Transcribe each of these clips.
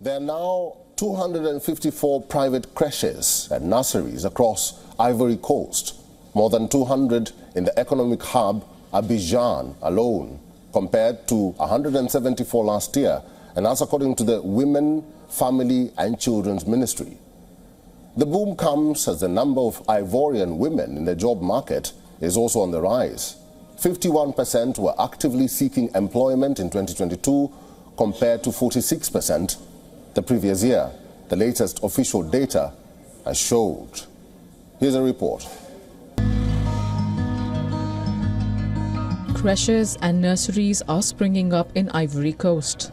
There are now 254 private creches and nurseries across Ivory Coast, more than 200 in the economic hub Abidjan alone, compared to 174 last year, and that's according to the Women, Family and Children's Ministry. The boom comes as the number of Ivorian women in the job market is also on the rise. 51% were actively seeking employment in 2022 compared to 46% the previous year. The latest official data has showed. Here's a report. Creches and nurseries are springing up in Ivory Coast,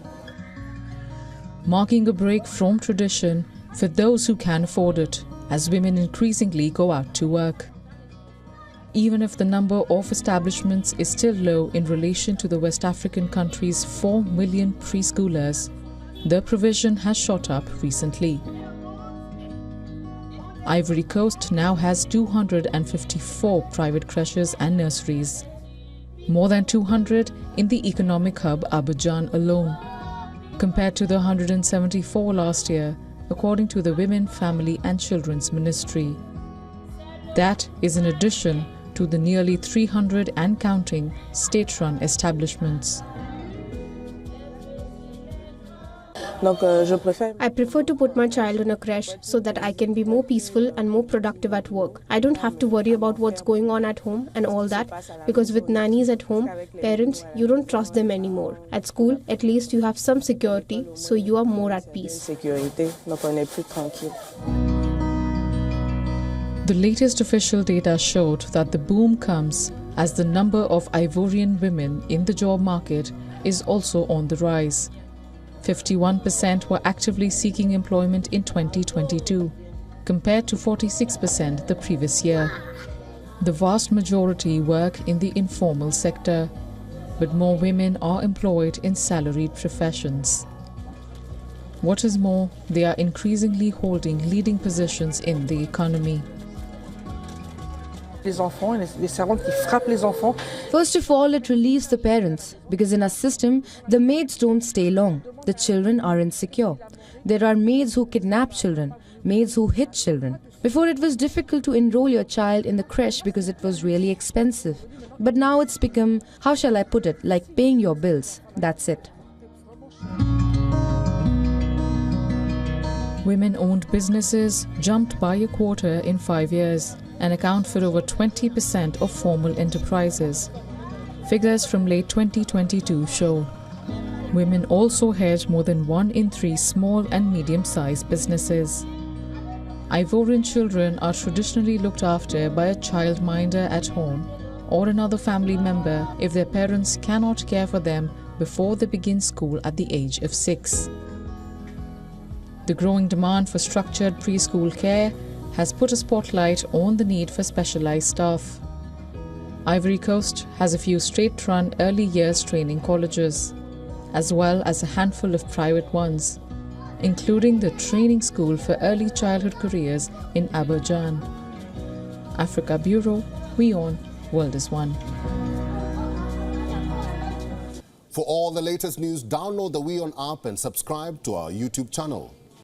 marking a break from tradition for those who can afford it, as women increasingly go out to work. Even if the number of establishments is still low in relation to the West African country's 4 million preschoolers, the provision has shot up recently. Ivory Coast now has 254 private creches and nurseries, more than 200 in the economic hub Abidjan alone, compared to the 174 last year, according to the Women, Family and Children's Ministry. That is in addition to the nearly 300 and counting state-run establishments. I prefer to put my child in a creche so that I can be more peaceful and more productive at work. I don't have to worry about what's going on at home and all that, because with nannies at home, parents, you don't trust them anymore. At school, at least you have some security, so you are more at peace. The latest official data showed that the boom comes as the number of Ivorian women in the job market is also on the rise. 51% were actively seeking employment in 2022, compared to 46% the previous year. The vast majority work in the informal sector, but more women are employed in salaried professions. What is more, they are increasingly holding leading positions in the economy. First of all, it relieves the parents, because in our system, the maids don't stay long. The children are insecure. There are maids who kidnap children, maids who hit children. Before, it was difficult to enroll your child in the creche because it was really expensive. But now it's become, how shall I put it, like paying your bills. That's it. Women-owned businesses jumped by a quarter in 5 years and account for over 20% of formal enterprises. Figures from late 2022 show. Women also head more than 1 in 3 small and medium-sized businesses. Ivorian children are traditionally looked after by a childminder at home or another family member if their parents cannot care for them before they begin school at the age of 6. The growing demand for structured preschool care has put a spotlight on the need for specialized staff. Ivory Coast has a few state-run early years training colleges, as well as a handful of private ones, including the Training School for Early Childhood Careers in Abidjan. Africa Bureau, WION, World is One. For all the latest news, download the WION app and subscribe to our YouTube channel.